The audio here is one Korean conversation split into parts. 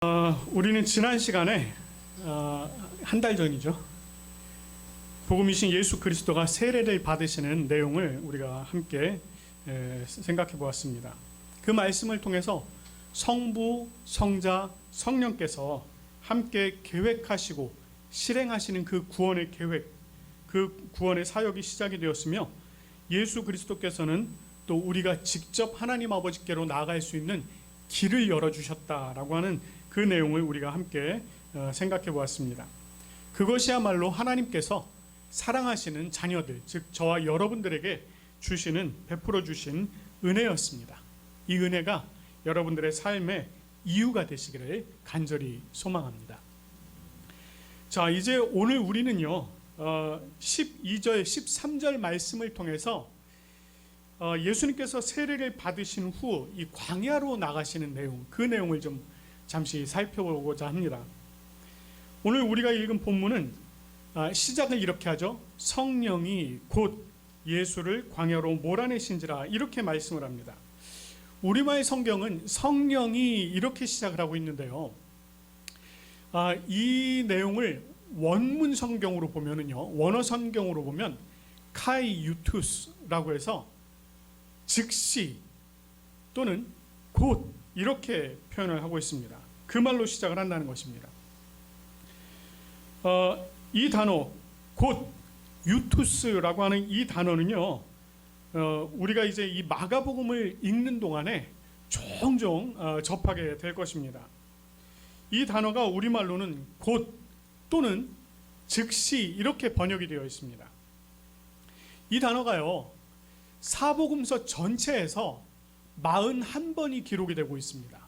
우리는 지난 시간에 한 달 전이죠. 복음이신 예수 그리스도가 세례를 받으시는 내용을 우리가 함께 생각해 보았습니다. 그 말씀을 통해서 성부, 성자, 성령께서 함께 계획하시고 실행하시는 그 구원의 계획, 그 구원의 사역이 시작이 되었으며, 예수 그리스도께서는 또 우리가 직접 하나님 아버지께로 나아갈 수 있는 길을 열어주셨다라고 하는 그 내용을 우리가 함께 생각해 보았습니다. 그것이야말로 하나님께서 사랑하시는 자녀들, 즉 저와 여러분들에게 베풀어 주신 은혜였습니다. 이 은혜가 여러분들의 삶의 이유가 되시기를 간절히 소망합니다. 자, 이제 오늘 우리는요 12절 13절 말씀을 통해서 예수님께서 세례를 받으신 후 이 광야로 나가시는 내용, 그 내용을 좀 잠시 살펴보고자 합니다. 오늘 우리가 읽은 본문은 시작을 이렇게 하죠. 성령이 곧 예수를 광야로 몰아내신지라, 이렇게 말씀을 합니다. 우리말 성경은 성령이 이렇게 시작을 하고 있는데요, 이 내용을 원문 성경으로 보면은요, 원어 성경으로 보면 카이 유투스라고 해서 즉시 또는 곧 이렇게 표현을 하고 있습니다. 그 말로 시작을 한다는 것입니다. 이 단어 곧 유투스라고 하는 이 단어는요, 우리가 이제 이 마가복음을 읽는 동안에 종종 접하게 될 것입니다. 이 단어가 우리말로는 곧 또는 즉시 이렇게 번역이 되어 있습니다. 이 단어가요, 사복음서 전체에서 41번이 기록이 되고 있습니다.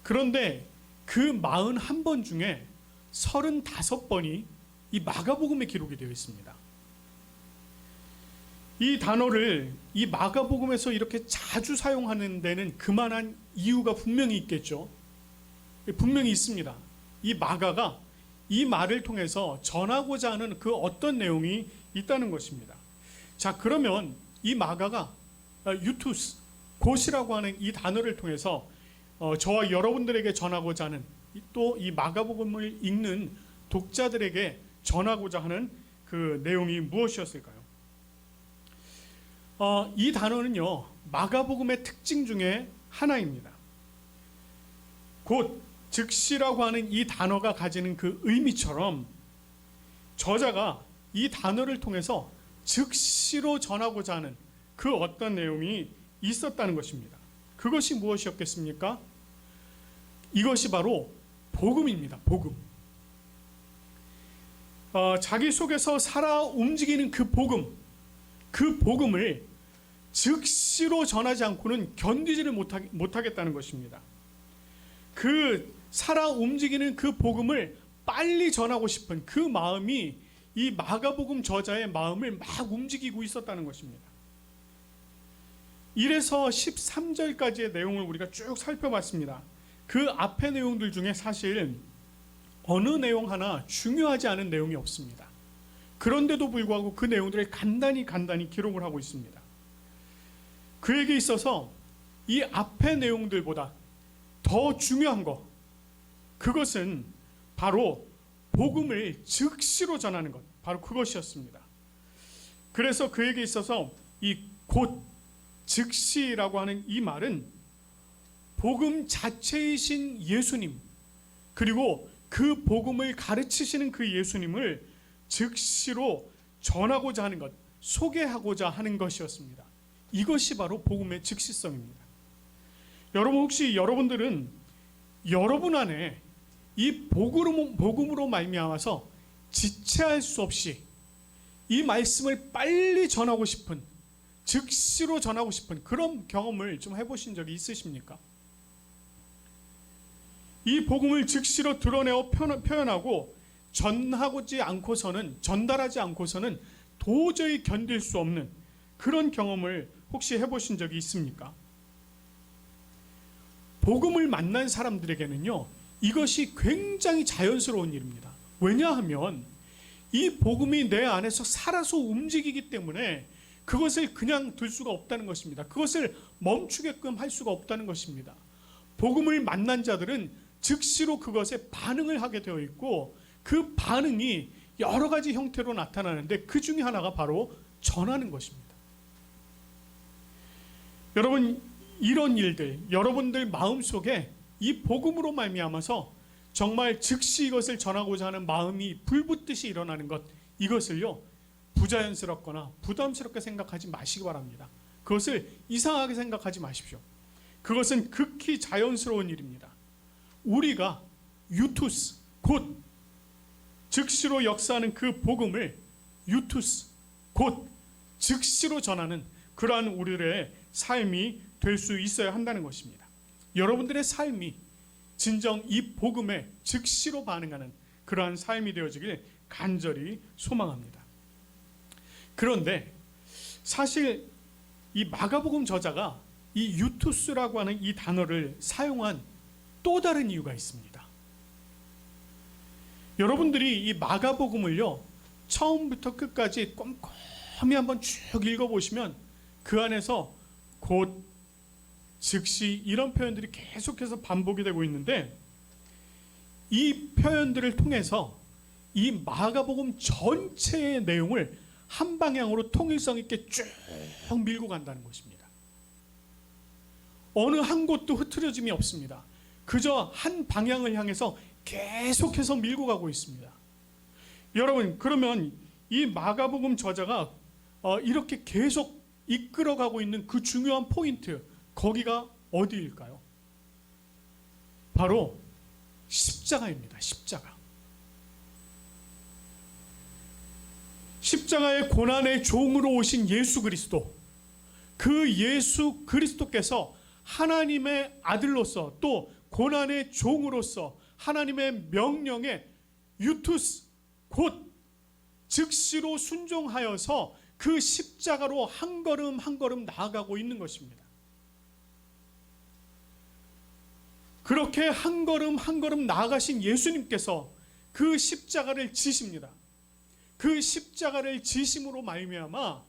그런데 그 41번 중에 35번이 이 마가복음에 기록이 되어 있습니다. 이 단어를 이 마가복음에서 이렇게 자주 사용하는 데는 그만한 이유가 분명히 있겠죠. 분명히 있습니다. 이 마가가 이 말을 통해서 전하고자 하는 그 어떤 내용이 있다는 것입니다. 자, 그러면 이 마가가 유투스, 곧이라고 하는 이 단어를 통해서 저와 여러분들에게 전하고자 하는, 또 이 마가복음을 읽는 독자들에게 전하고자 하는 그 내용이 무엇이었을까요? 이 단어는요, 마가복음의 특징 중에 하나입니다. 곧, 즉시라고 하는 이 단어가 가지는 그 의미처럼 저자가 이 단어를 통해서 즉시로 전하고자 하는 그 어떤 내용이 있었다는 것입니다. 그것이 무엇이었겠습니까? 이것이 바로 복음입니다. 복음. 자기 속에서 살아 움직이는 그 복음을 즉시로 전하지 않고는 견디지를 못하겠다는 것입니다. 그 살아 움직이는 그 복음을 빨리 전하고 싶은 그 마음이 이 마가복음 저자의 마음을 막 움직이고 있었다는 것입니다. 이래서 13절까지의 내용을 우리가 쭉 살펴봤습니다. 그 앞의 내용들 중에 사실 어느 내용 하나 중요하지 않은 내용이 없습니다. 그런데도 불구하고 그 내용들을 간단히 기록을 하고 있습니다. 그에게 있어서 이 앞의 내용들보다 더 중요한 것, 그것은 바로 복음을 즉시로 전하는 것, 바로 그것이었습니다. 그래서 그에게 있어서 이 곧, 즉시라고 하는 이 말은 복음 자체이신 예수님, 그리고 그 복음을 가르치시는 그 예수님을 즉시로 전하고자 하는 것, 소개하고자 하는 것이었습니다. 이것이 바로 복음의 즉시성입니다. 여러분, 혹시 여러분들은 여러분 안에 이 복음으로 말미암아서 지체할 수 없이 이 말씀을 빨리 전하고 싶은, 즉시로 전하고 싶은 그런 경험을 좀 해보신 적이 있으십니까? 이 복음을 즉시로 드러내어 표현하고 전달하지 않고서는 도저히 견딜 수 없는 그런 경험을 혹시 해보신 적이 있습니까? 복음을 만난 사람들에게는요, 이것이 굉장히 자연스러운 일입니다. 왜냐하면 이 복음이 내 안에서 살아서 움직이기 때문에 그것을 그냥 둘 수가 없다는 것입니다. 그것을 멈추게끔 할 수가 없다는 것입니다. 복음을 만난 자들은 즉시로 그것에 반응을 하게 되어 있고, 그 반응이 여러 가지 형태로 나타나는데 그 중에 하나가 바로 전하는 것입니다. 여러분, 이런 일들, 여러분들 마음속에 이 복음으로 말미암아서 정말 즉시 이것을 전하고자 하는 마음이 불붙듯이 일어나는 것, 이것을요 부자연스럽거나 부담스럽게 생각하지 마시기 바랍니다. 그것을 이상하게 생각하지 마십시오. 그것은 극히 자연스러운 일입니다. 우리가 유투스, 곧 즉시로 역사하는 그 복음을 유투스, 곧 즉시로 전하는 그러한 우리의 삶이 될 수 있어야 한다는 것입니다. 여러분들의 삶이 진정 이 복음에 즉시로 반응하는 그러한 삶이 되어지길 간절히 소망합니다. 그런데 사실 이 마가복음 저자가 이 유투스라고 하는 이 단어를 사용한 또 다른 이유가 있습니다. 여러분들이 이 마가복음을요 처음부터 끝까지 꼼꼼히 한번 쭉 읽어보시면 그 안에서 곧, 즉시 이런 표현들이 계속해서 반복이 되고 있는데, 이 표현들을 통해서 이 마가복음 전체의 내용을 한 방향으로 통일성 있게 쭉 밀고 간다는 것입니다. 어느 한 곳도 흐트러짐이 없습니다. 그저 한 방향을 향해서 계속해서 밀고 가고 있습니다. 여러분, 그러면 이 마가복음 저자가 이렇게 계속 이끌어가고 있는 그 중요한 포인트, 거기가 어디일까요? 바로 십자가입니다. 십자가. 십자가의 고난의 종으로 오신 예수 그리스도, 그 예수 그리스도께서 하나님의 아들로서 또 고난의 종으로서 하나님의 명령에 유투스, 곧 즉시로 순종하여서 그 십자가로 한 걸음 한 걸음 나아가고 있는 것입니다. 그렇게 한 걸음 한 걸음 나아가신 예수님께서 그 십자가를 지십니다. 그 십자가를 지심으로 말미암아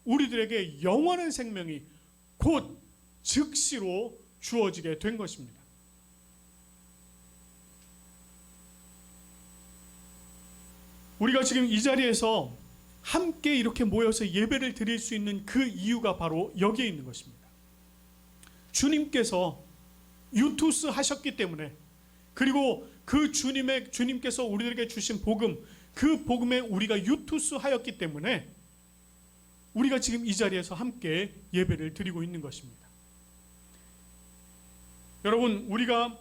우리들에게 영원한 생명이 곧 즉시로 주어지게 된 것입니다. 우리가 지금 이 자리에서 함께 이렇게 모여서 예배를 드릴 수 있는 그 이유가 바로 여기에 있는 것입니다. 주님께서 유투스 하셨기 때문에, 그리고 그 주님께서 우리들에게 주신 복음, 그 복음에 우리가 유투스 하였기 때문에 우리가 지금 이 자리에서 함께 예배를 드리고 있는 것입니다. 여러분, 우리가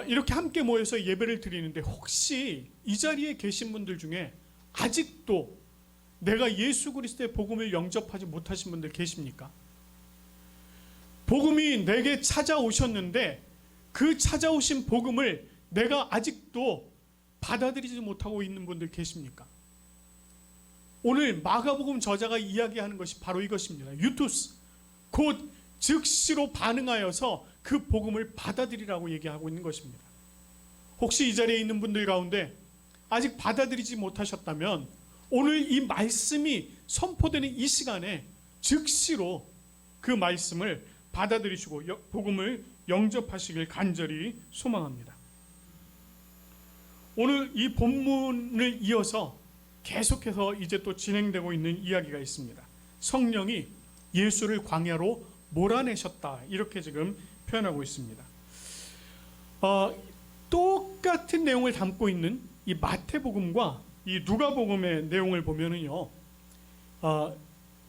이렇게 함께 모여서 예배를 드리는데 혹시 이 자리에 계신 분들 중에 아직도 내가 예수 그리스도의 복음을 영접하지 못하신 분들 계십니까? 복음이 내게 찾아오셨는데 그 찾아오신 복음을 내가 아직도 받아들이지 못하고 있는 분들 계십니까? 오늘 마가복음 저자가 이야기하는 것이 바로 이것입니다. 유투스, 곧 즉시로 반응하여서 그 복음을 받아들이라고 얘기하고 있는 것입니다. 혹시 이 자리에 있는 분들 가운데 아직 받아들이지 못하셨다면 오늘 이 말씀이 선포되는 이 시간에 즉시로 그 말씀을 받아들이시고 복음을 영접하시길 간절히 소망합니다. 오늘 이 본문을 이어서 계속해서 이제 또 진행되고 있는 이야기가 있습니다. 성령이 예수를 광야로 몰아내셨다, 이렇게 지금 표현하고 있습니다. 똑같은 내용을 담고 있는 이 마태복음과 이 누가복음의 내용을 보면은요,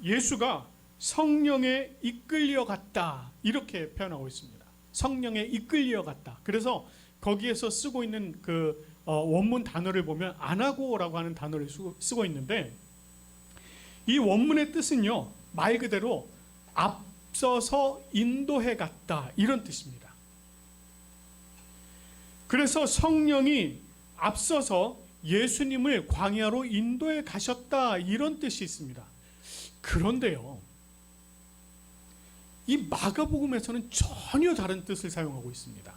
예수가 성령에 이끌려 갔다, 이렇게 표현하고 있습니다. 성령에 이끌려 갔다. 그래서 거기에서 쓰고 있는 그 원문 단어를 보면 아나고라고 하는 단어를 쓰고 있는데, 이 원문의 뜻은요 말 그대로 앞서서 인도해 갔다, 이런 뜻입니다. 그래서 성령이 앞서서 예수님을 광야로 인도해 가셨다, 이런 뜻이 있습니다. 그런데요, 이 마가복음에서는 전혀 다른 뜻을 사용하고 있습니다.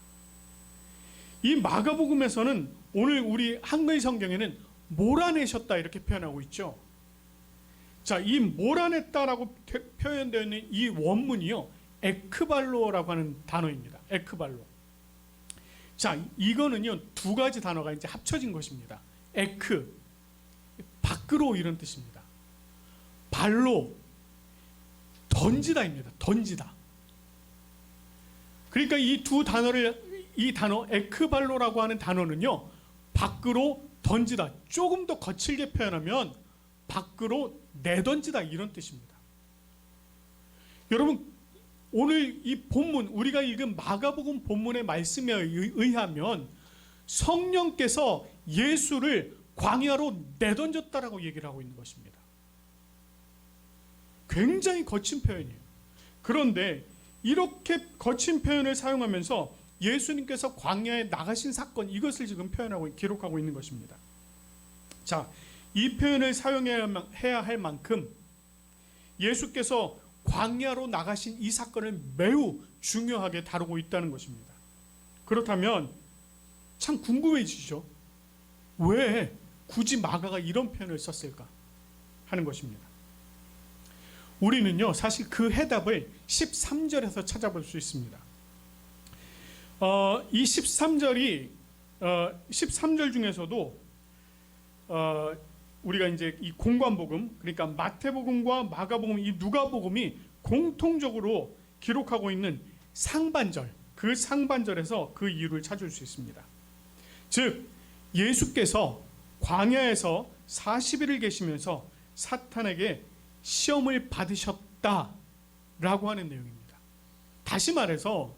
이 마가복음에서는 오늘 우리 한글 성경에는 몰아내셨다, 이렇게 표현하고 있죠. 자, 이 몰아냈다라고 표현되어 있는 이 원문이요, 에크발로라고 하는 단어입니다. 에크발로. 자, 이거는요 두 가지 단어가 이제 합쳐진 것입니다. 에크, 밖으로 이런 뜻입니다. 발로, 던지다입니다. 던지다. 그러니까 이 단어 에크발로라고 하는 단어는요 밖으로 던지다, 조금 더 거칠게 표현하면 밖으로 내던지다 이런 뜻입니다. 여러분, 오늘 이 본문, 우리가 읽은 마가복음 본문의 말씀에 의하면 성령께서 예수를 광야로 내던졌다라고 얘기를 하고 있는 것입니다. 굉장히 거친 표현이에요. 그런데 이렇게 거친 표현을 사용하면서 예수님께서 광야에 나가신 사건, 이것을 지금 기록하고 있는 것입니다. 자, 이 표현을 사용해야 할 만큼 예수께서 광야로 나가신 이 사건을 매우 중요하게 다루고 있다는 것입니다. 그렇다면 참 궁금해지죠. 왜 굳이 마가가 이런 표현을 썼을까 하는 것입니다. 우리는요 사실 그 해답을 13절에서 찾아볼 수 있습니다. 이 13절 중에서도 우리가 이제 이 공관복음, 그러니까 마태복음과 마가복음, 이 누가복음이 공통적으로 기록하고 있는 상반절, 그 상반절에서 그 이유를 찾을 수 있습니다. 즉 예수께서 광야에서 40일을 계시면서 사탄에게 시험을 받으셨다라고 하는 내용입니다. 다시 말해서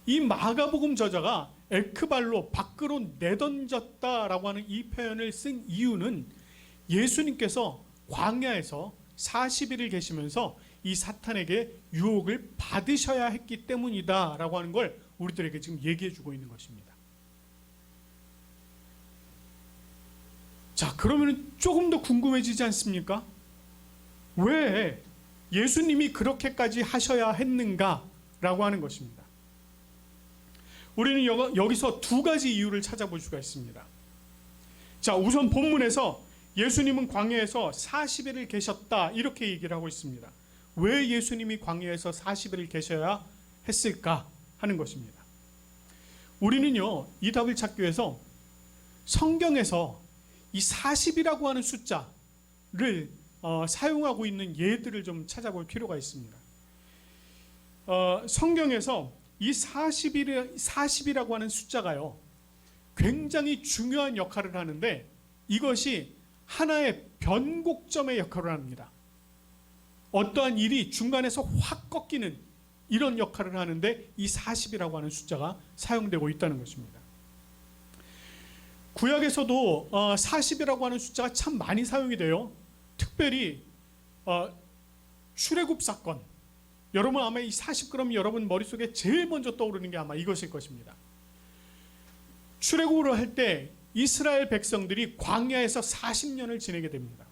이 마가복음 저자가 에크발로, 밖으로 내던졌다라고 하는 이 표현을 쓴 이유는 예수님께서 광야에서 40일을 계시면서 이 사탄에게 유혹을 받으셔야 했기 때문이다라고 하는 걸 우리들에게 지금 얘기해 주고 있는 것입니다. 자, 그러면 조금 더 궁금해지지 않습니까? 왜 예수님이 그렇게까지 하셔야 했는가라고 하는 것입니다. 우리는 여기서 두 가지 이유를 찾아볼 수가 있습니다. 자, 우선 본문에서 예수님은 광야에서 40일을 계셨다 이렇게 얘기를 하고 있습니다. 왜 예수님이 광야에서 40일을 계셔야 했을까 하는 것입니다. 우리는요 이 답을 찾기 위해서 성경에서 이 40이라고 하는 숫자를 사용하고 있는 예들을 좀 찾아볼 필요가 있습니다. 성경에서 이 40이라고 하는 숫자가요 굉장히 중요한 역할을 하는데, 이것이 하나의 변곡점의 역할을 합니다. 어떠한 일이 중간에서 확 꺾이는 이런 역할을 하는데 이 40이라고 하는 숫자가 사용되고 있다는 것입니다. 구약에서도 40이라고 하는 숫자가 참 많이 사용이 돼요. 특별히 출애굽 사건, 여러분 아마 이 40 그러면 여러분 머릿속에 제일 먼저 떠오르는 게 아마 이것일 것입니다. 출애굽을 할 때 이스라엘 백성들이 광야에서 40년을 지내게 됩니다.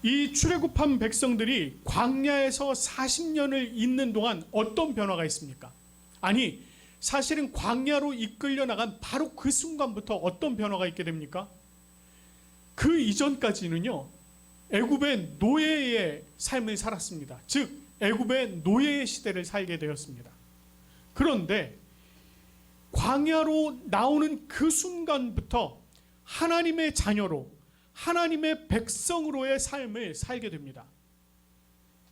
이 출애굽한 백성들이 광야에서 40년을 있는 동안 어떤 변화가 있습니까? 아니, 사실은 광야로 이끌려 나간 바로 그 순간부터 어떤 변화가 있게 됩니까? 그 이전까지는요 애굽의 노예의 삶을 살았습니다. 즉 애굽의 노예의 시대를 살게 되었습니다. 그런데 광야로 나오는 그 순간부터 하나님의 자녀로, 하나님의 백성으로의 삶을 살게 됩니다.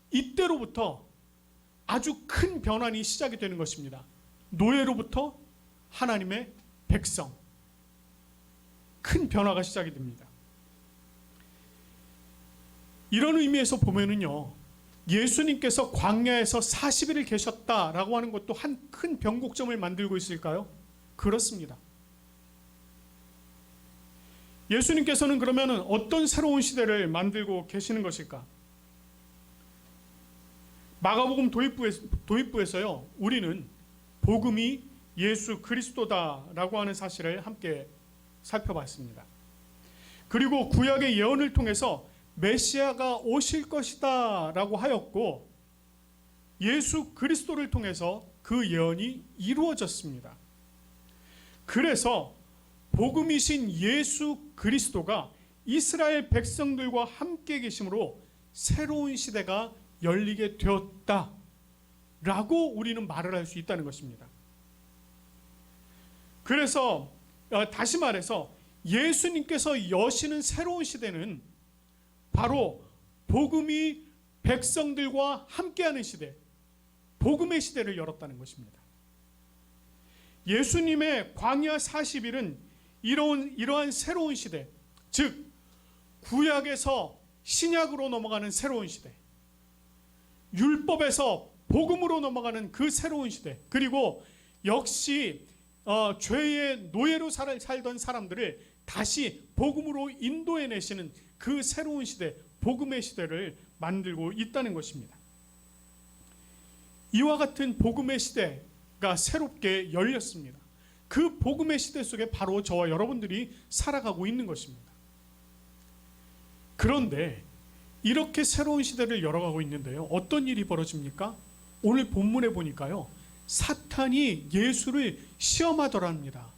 이때로부터 아주 큰 변환이 시작이 되는 것입니다. 노예로부터 하나님의 백성, 큰 변화가 시작이 됩니다. 이런 의미에서 보면은요 예수님께서 광야에서 40일을 계셨다라고 하는 것도 한 큰 변곡점을 만들고 있을까요? 그렇습니다. 예수님께서는 그러면 어떤 새로운 시대를 만들고 계시는 것일까? 마가복음 도입부에서요 우리는 복음이 예수 그리스도다라고 하는 사실을 함께 살펴봤습니다. 그리고 구약의 예언을 통해서 메시아가 오실 것이다 라고 하였고, 예수 그리스도를 통해서 그 예언이 이루어졌습니다. 그래서 복음이신 예수 그리스도가 이스라엘 백성들과 함께 계심으로 새로운 시대가 열리게 되었다 라고 우리는 말을 할 수 있다는 것입니다. 그래서 다시 말해서 예수님께서 여시는 새로운 시대는 바로 복음이 백성들과 함께하는 시대, 복음의 시대를 열었다는 것입니다. 예수님의 광야 40일은 이러한 새로운 시대, 즉 구약에서 신약으로 넘어가는 새로운 시대, 율법에서 복음으로 넘어가는 그 새로운 시대, 그리고 역시 죄의 노예로 살던 사람들을 다시 복음으로 인도해내시는 그 새로운 시대, 복음의 시대를 만들고 있다는 것입니다. 이와 같은 복음의 시대가 새롭게 열렸습니다. 그 복음의 시대 속에 바로 저와 여러분들이 살아가고 있는 것입니다. 그런데 이렇게 새로운 시대를 열어가고 있는데요, 어떤 일이 벌어집니까? 오늘 본문에 보니까요, 사탄이 예수를 시험하더랍니다.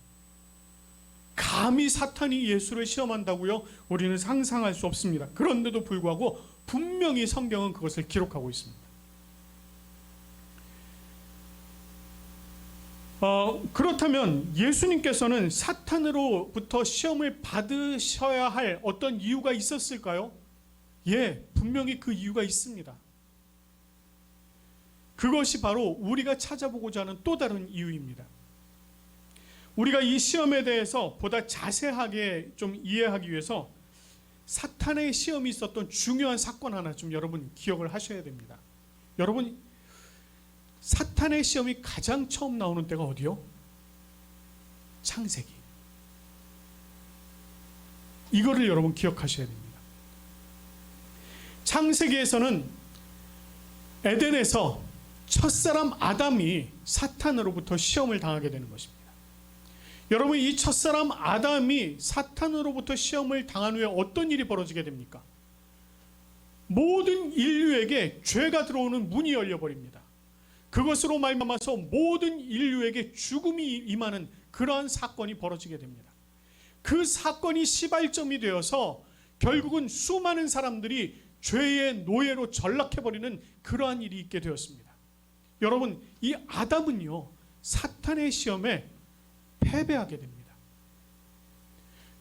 감히 사탄이 예수를 시험한다고요? 우리는 상상할 수 없습니다. 그런데도 불구하고 분명히 성경은 그것을 기록하고 있습니다. 그렇다면 예수님께서는 사탄으로부터 시험을 받으셔야 할 어떤 이유가 있었을까요? 예, 분명히 그 이유가 있습니다. 그것이 바로 우리가 찾아보고자 하는 또 다른 이유입니다. 우리가 이 시험에 대해서 보다 자세하게 좀 이해하기 위해서 사탄의 시험이 있었던 중요한 사건 하나 좀 여러분 기억을 하셔야 됩니다. 여러분, 사탄의 시험이 가장 처음 나오는 때가 어디요? 창세기. 이거를 여러분 기억하셔야 됩니다. 창세기에서는 에덴에서 첫사람 아담이 사탄으로부터 시험을 당하게 되는 것입니다. 여러분, 이 첫사람 아담이 사탄으로부터 시험을 당한 후에 어떤 일이 벌어지게 됩니까? 모든 인류에게 죄가 들어오는 문이 열려버립니다. 그것으로 말미암아서 모든 인류에게 죽음이 임하는 그러한 사건이 벌어지게 됩니다. 그 사건이 시발점이 되어서 결국은 수많은 사람들이 죄의 노예로 전락해버리는 그러한 일이 있게 되었습니다. 여러분, 이 아담은요, 사탄의 시험에 패배하게 됩니다.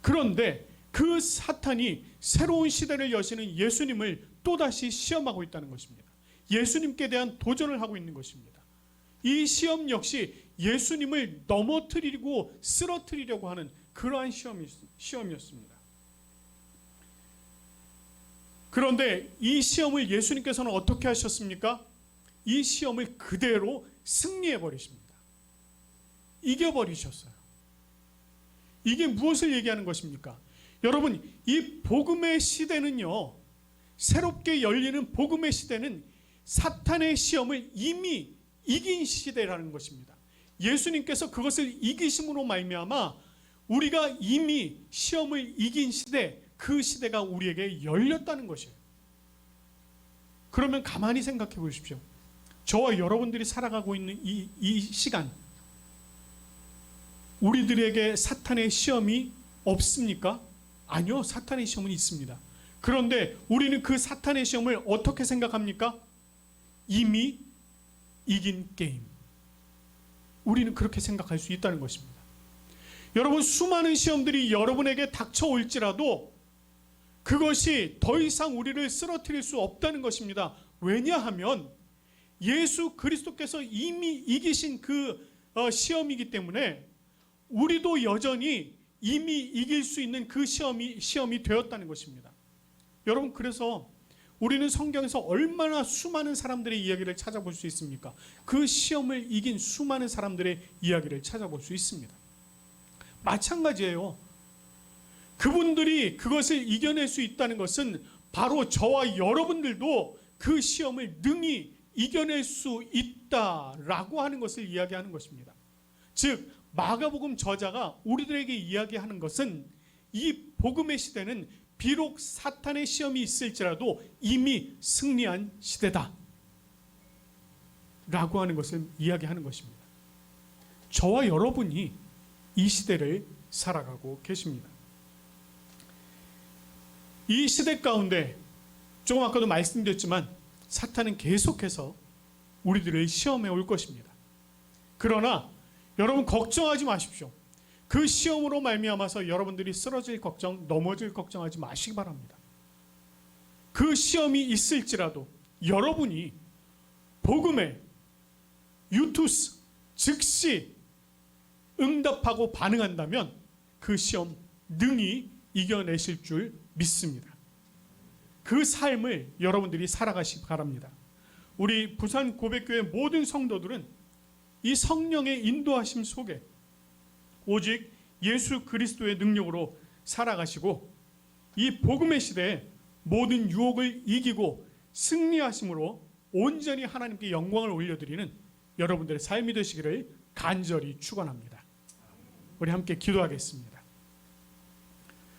그런데 그 사탄이 새로운 시대를 여시는 예수님을 또다시 시험하고 있다는 것입니다. 예수님께 대한 도전을 하고 있는 것입니다. 이 시험 역시 예수님을 넘어뜨리고 쓰러뜨리려고 하는 그러한 시험이었습니다. 그런데 이 시험을 예수님께서는 어떻게 하셨습니까? 이 시험을 그대로 승리해 버리십니다. 이겨버리셨어요. 이게 무엇을 얘기하는 것입니까? 여러분, 이 복음의 시대는요, 새롭게 열리는 복음의 시대는 사탄의 시험을 이미 이긴 시대라는 것입니다. 예수님께서 그것을 이기심으로 말미암아 우리가 이미 시험을 이긴 시대, 그 시대가 우리에게 열렸다는 것이에요. 그러면 가만히 생각해 보십시오. 저와 여러분들이 살아가고 있는 이 시간, 우리들에게 사탄의 시험이 없습니까? 아니요, 사탄의 시험은 있습니다. 그런데 우리는 그 사탄의 시험을 어떻게 생각합니까? 이미 이긴 게임. 우리는 그렇게 생각할 수 있다는 것입니다. 여러분, 수많은 시험들이 여러분에게 닥쳐올지라도 그것이 더 이상 우리를 쓰러뜨릴 수 없다는 것입니다. 왜냐하면 예수 그리스도께서 이미 이기신 그 시험이기 때문에 우리도 여전히 이미 이길 수 있는 그 시험이 되었다는 것입니다. 여러분, 그래서 우리는 성경에서 얼마나 수많은 사람들의 이야기를 찾아볼 수 있습니까? 그 시험을 이긴 수많은 사람들의 이야기를 찾아볼 수 있습니다. 마찬가지예요. 그분들이 그것을 이겨낼 수 있다는 것은 바로 저와 여러분들도 그 시험을 능히 이겨낼 수 있다라고 하는 것을 이야기하는 것입니다. 즉, 마가복음 저자가 우리들에게 이야기하는 것은 이 복음의 시대는 비록 사탄의 시험이 있을지라도 이미 승리한 시대다 라고 하는 것을 이야기하는 것입니다. 저와 여러분이 이 시대를 살아가고 계십니다. 이 시대 가운데 조금 아까도 말씀드렸지만 사탄은 계속해서 우리들의 시험에 올 것입니다. 그러나 여러분 걱정하지 마십시오. 그 시험으로 말미암아서 여러분들이 쓰러질 걱정, 넘어질 걱정하지 마시기 바랍니다. 그 시험이 있을지라도 여러분이 복음에 유투스, 즉시 응답하고 반응한다면 그 시험 능히 이겨내실 줄 믿습니다. 그 삶을 여러분들이 살아가시기 바랍니다. 우리 부산 고백교회 모든 성도들은 이 성령의 인도하심 속에 오직 예수 그리스도의 능력으로 살아가시고 이 복음의 시대에 모든 유혹을 이기고 승리하심으로 온전히 하나님께 영광을 올려드리는 여러분들의 삶이 되시기를 간절히 축원합니다. 우리 함께 기도하겠습니다.